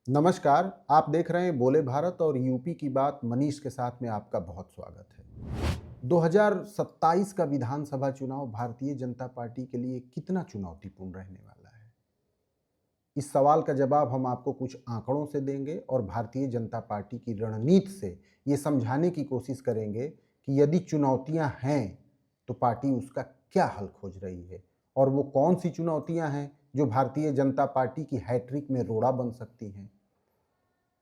नमस्कार, आप देख रहे हैं बोले भारत और यूपी की बात। मनीष के साथ में आपका बहुत स्वागत है। 2027 का विधानसभा चुनाव भारतीय जनता पार्टी के लिए कितना चुनौतीपूर्ण रहने वाला है? इस सवाल का जवाब हम आपको कुछ आंकड़ों से देंगे और भारतीय जनता पार्टी की रणनीति से ये समझाने की कोशिश करेंगे कि यदि चुनौतियां हैं तो पार्टी उसका क्या हल खोज रही है और वो कौन सी चुनौतियां हैं जो भारतीय जनता पार्टी की हैट्रिक में रोड़ा बन सकती हैं।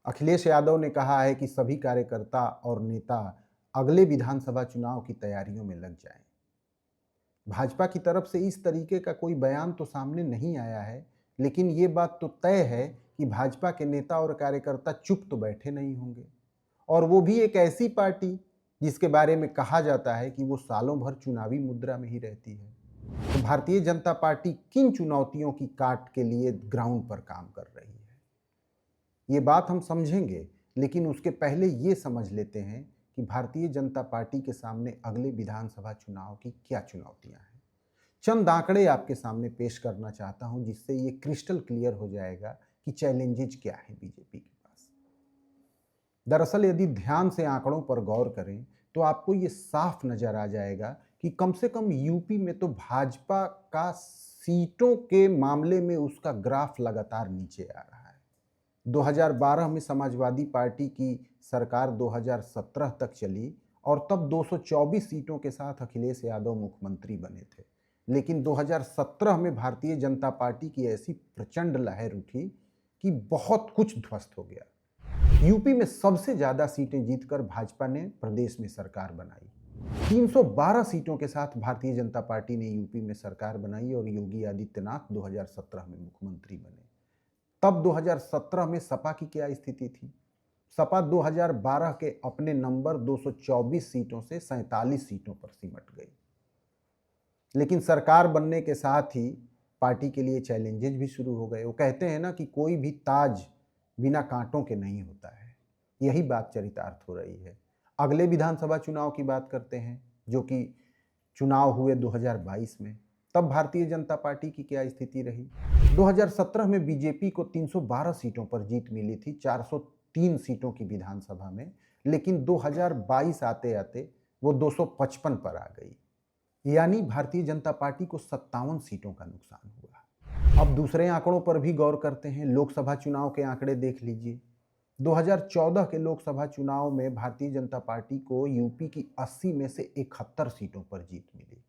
अखिलेश यादव ने कहा है कि सभी कार्यकर्ता और नेता अगले विधानसभा चुनाव की तैयारियों में लग जाएं। भाजपा की तरफ से इस तरीके का कोई बयान तो सामने नहीं आया है, लेकिन ये बात तो तय है कि भाजपा के नेता और कार्यकर्ता चुप तो बैठे नहीं होंगे, और वो भी एक ऐसी पार्टी जिसके बारे में कहा जाता है कि वो सालों भर चुनावी मुद्रा में ही रहती है। तो भारतीय जनता पार्टी किन चुनौतियों की काट के लिए ग्राउंड पर काम कर रही है, ये बात हम समझेंगे, लेकिन उसके पहले ये समझ लेते हैं कि भारतीय जनता पार्टी के सामने अगले विधानसभा चुनाव की क्या चुनौतियां हैं। चंद आंकड़े आपके सामने पेश करना चाहता हूं जिससे ये क्रिस्टल क्लियर हो जाएगा कि चैलेंजेज क्या है बीजेपी के पास। दरअसल यदि ध्यान से आंकड़ों पर गौर करें तो आपको ये साफ नजर आ जाएगा कि कम से कम यूपी में तो भाजपा का सीटों के मामले में उसका ग्राफ लगातार नीचे आ रहा है। 2012 में समाजवादी पार्टी की सरकार 2017 तक चली और तब 224 सीटों के साथ अखिलेश यादव मुख्यमंत्री बने थे। लेकिन 2017 में भारतीय जनता पार्टी की ऐसी प्रचंड लहर उठी कि बहुत कुछ ध्वस्त हो गया। यूपी में सबसे ज्यादा सीटें जीतकर भाजपा ने प्रदेश में सरकार बनाई। 312 सीटों के साथ भारतीय जनता पार्टी ने यूपी में सरकार बनाई और योगी आदित्यनाथ 2017 में मुख्यमंत्री बने। तब 2017 में सपा की क्या स्थिति थी? सपा 2012 के अपने नंबर 224 सीटों से 47 सीटों पर सिमट गई। लेकिन सरकार बनने के साथ ही पार्टी के लिए चैलेंजेस भी शुरू हो गए। वो कहते हैं ना कि कोई भी ताज बिना कांटों के नहीं होता है। यही बात चरितार्थ हो रही है। अगले विधानसभा चुनाव की बात करते हैं, जो कि चुनाव हुए 2022 में। तब भारतीय जनता पार्टी की क्या स्थिति रही? 2017 में बीजेपी को 312 सीटों पर जीत मिली थी, 403 सीटों की विधानसभा में। लेकिन 2022 आते आते वो 255 पर आ गई, यानी भारतीय जनता पार्टी को 57 सीटों का नुकसान हुआ। अब दूसरे आंकड़ों पर भी गौर करते हैं। लोकसभा चुनाव के आंकड़े देख लीजिए। 2014 के लोकसभा चुनाव में भारतीय जनता पार्टी को यूपी की 80 में से 71 सीटों पर जीत मिली।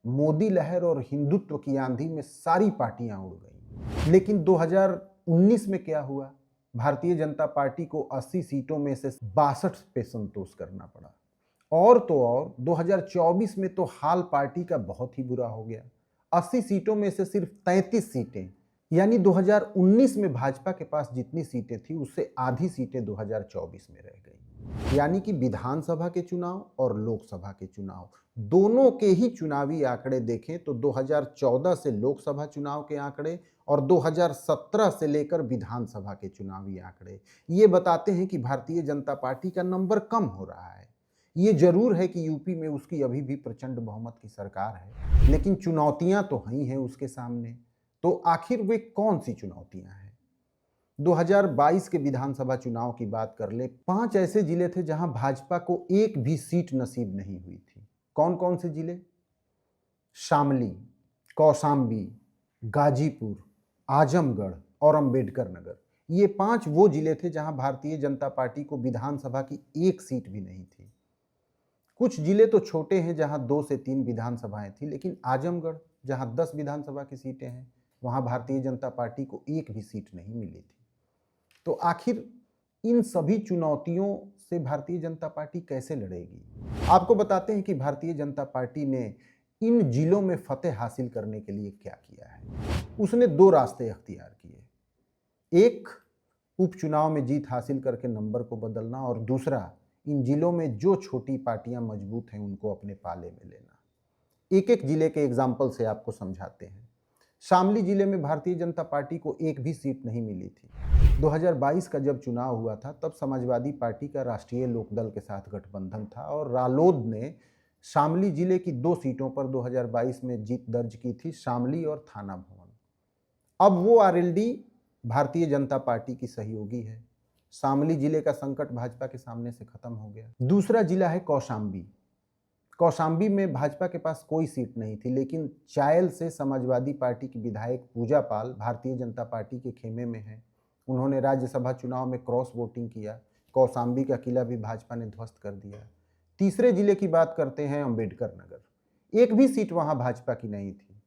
मोदी लहर और हिंदुत्व की आंधी में सारी पार्टियां उड़ गईं। लेकिन 2019 में क्या हुआ? भारतीय जनता पार्टी को 80 सीटों में से 62 पे संतोष करना पड़ा। और तो और 2024 में तो हाल पार्टी का बहुत ही बुरा हो गया। 80 सीटों में से सिर्फ 33 सीटें, यानी 2019 में भाजपा के पास जितनी सीटें थी उससे आधी सीटें 2024 में रह गई। यानी कि विधानसभा के चुनाव और लोकसभा के चुनाव दोनों के ही चुनावी आंकड़े देखें तो 2014 से लोकसभा चुनाव के आंकड़े और 2017 से लेकर विधानसभा के चुनावी आंकड़े ये बताते हैं कि भारतीय जनता पार्टी का नंबर कम हो रहा है। ये जरूर है कि यूपी में उसकी अभी भी प्रचंड बहुमत की सरकार है, लेकिन चुनौतियां तो ही हैं उसके सामने। तो आखिर वे कौन सी चुनौतियां हैं? 2022 के विधानसभा चुनाव की बात कर ले। 5 ऐसे जिले थे जहां भाजपा को एक भी सीट नसीब नहीं हुई थी। कौन कौन से जिले? शामली, कौशाम्बी, गाजीपुर, आजमगढ़ और अंबेडकर नगर। ये 5 वो जिले थे जहां भारतीय जनता पार्टी को विधानसभा की एक सीट भी नहीं थी। कुछ जिले तो छोटे हैं जहां 2 से 3 विधानसभाएं थी, लेकिन आजमगढ़ जहां 10 विधानसभा की सीटें हैं वहां भारतीय जनता पार्टी को एक भी सीट नहीं मिली थी। तो आखिर इन सभी चुनौतियों से भारतीय जनता पार्टी कैसे लड़ेगी? आपको बताते हैं कि भारतीय जनता पार्टी ने इन जिलों में फतेह हासिल करने के लिए क्या किया है। उसने 2 रास्ते अख्तियार किए। एक, उपचुनाव में जीत हासिल करके नंबर को बदलना, और दूसरा, इन जिलों में जो छोटी पार्टियां मजबूत हैं उनको अपने पाले में लेना। एक एक जिले के एग्जाम्पल से आपको समझाते हैं। शामली जिले में भारतीय जनता पार्टी को एक भी सीट नहीं मिली थी। 2022 का जब चुनाव हुआ था तब समाजवादी पार्टी का राष्ट्रीय लोकदल के साथ गठबंधन था और रालोद ने शामली जिले की 2 सीटों पर 2022 में जीत दर्ज की थी, शामली और थाना भवन। अब वो आरएलडी भारतीय जनता पार्टी की सहयोगी है। शामली जिले का संकट भाजपा के सामने से खत्म हो गया। दूसरा जिला है कौशाम्बी। कौशाम्बी में भाजपा के पास कोई सीट नहीं थी, लेकिन चायल से समाजवादी पार्टी की विधायक पूजा पाल भारतीय जनता पार्टी के खेमे में है। उन्होंने राज्यसभा चुनाव में क्रॉस वोटिंग किया। कौशाम्बी का किला भी भाजपा ने ध्वस्त कर दिया। तीसरे जिले की बात करते हैं अंबेडकर नगर। एक भी सीट वहां भाजपा की नहीं थी,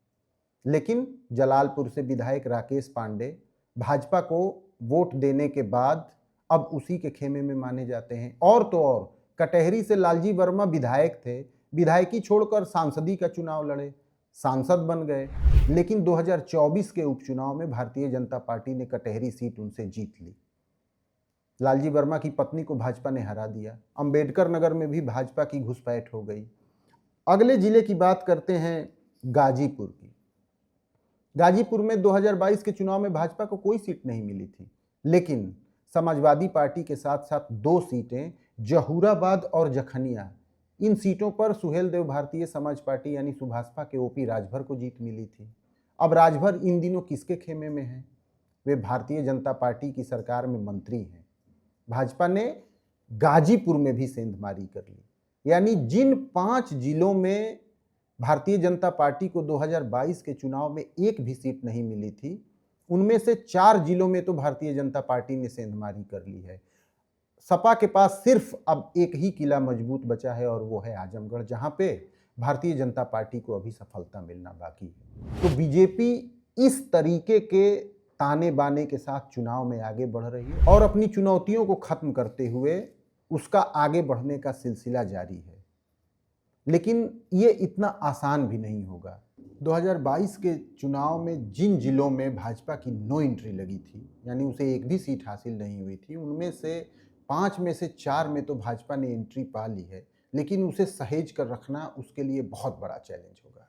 लेकिन जलालपुर से विधायक राकेश पांडे भाजपा को वोट देने के बाद अब उसी के खेमे में माने जाते हैं। और तो और कटहरी से लालजी वर्मा विधायक थे, विधायकी छोड़कर सांसदी का चुनाव लड़े, सांसद बन गए। लेकिन 2024 के उपचुनाव में भारतीय जनता पार्टी ने कटहरी सीट उनसे जीत ली। लालजी वर्मा की पत्नी को भाजपा ने हरा दिया। अंबेडकर नगर में भी भाजपा की घुसपैठ हो गई। अगले जिले की बात करते हैं गाजीपुर की। गाजीपुर में 2022 के चुनाव में भाजपा को कोई सीट नहीं मिली थी, लेकिन समाजवादी पार्टी के साथ साथ 2 सीटें जहूराबाद और जखनिया, इन सीटों पर सुहेल देव भारतीय समाज पार्टी यानी सुभाषपा के ओपी राजभर को जीत मिली थी। अब राजभर इन दिनों किसके खेमे में हैं? वे भारतीय जनता पार्टी की सरकार में मंत्री हैं। भाजपा ने गाजीपुर में भी सेंधमारी कर ली, यानी जिन 5 जिलों में भारतीय जनता पार्टी को 2022 के चुनाव में एक भी सीट नहीं मिली थी, उनमें से 4 जिलों में तो भारतीय जनता पार्टी ने सेंधमारी कर ली है। सपा के पास सिर्फ अब एक ही किला मजबूत बचा है और वो है आजमगढ़, जहां पे भारतीय जनता पार्टी को अभी सफलता मिलना बाकी है। तो बीजेपी इस तरीके के ताने बाने के साथ चुनाव में आगे बढ़ रही है और अपनी चुनौतियों को खत्म करते हुए उसका आगे बढ़ने का सिलसिला जारी है। लेकिन ये इतना आसान भी नहीं होगा। 2022 के चुनाव में जिन जिलों में भाजपा की नो एंट्री लगी थी, यानी उसे एक भी सीट हासिल नहीं हुई थी, उनमें से 5 में से 4 में तो भाजपा ने एंट्री पा ली है, लेकिन उसे सहेज कर रखना उसके लिए बहुत बड़ा चैलेंज होगा।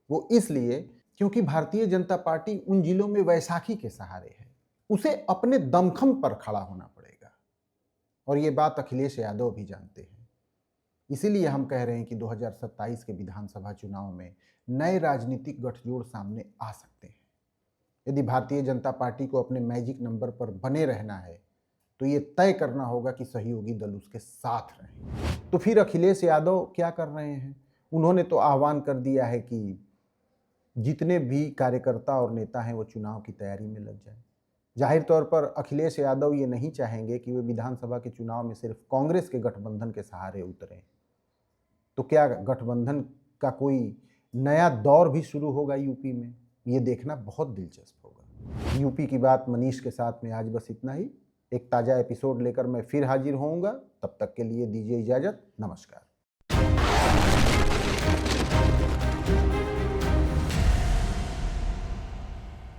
वो इसलिए क्योंकि भारतीय जनता पार्टी उन जिलों में वैशाखी के सहारे है, उसे अपने दमखम पर खड़ा होना पड़ेगा और ये बात अखिलेश यादव भी जानते हैं। इसीलिए हम कह रहे हैं कि 2027 के विधानसभा चुनाव में नए राजनीतिक गठजोड़ सामने आ सकते हैं। यदि भारतीय जनता पार्टी को अपने मैजिक नंबर पर बने रहना है तो ये तय करना होगा कि सहयोगी दल उसके साथ रहें। तो फिर अखिलेश यादव क्या कर रहे हैं? उन्होंने तो आह्वान कर दिया है कि जितने भी कार्यकर्ता और नेता हैं वो चुनाव की तैयारी में लग जाएं। जाहिर तौर पर अखिलेश यादव ये नहीं चाहेंगे कि वे विधानसभा के चुनाव में सिर्फ कांग्रेस के गठबंधन के सहारे उतरें। तो क्या गठबंधन का कोई नया दौर भी शुरू होगा यूपी में? ये देखना बहुत दिलचस्प होगा। यूपी की बात मनीष के साथ में आज बस इतना ही। एक ताज़ा एपिसोड लेकर मैं फिर हाजिर होऊंगा। तब तक के लिए दीजिए इजाज़त। नमस्कार।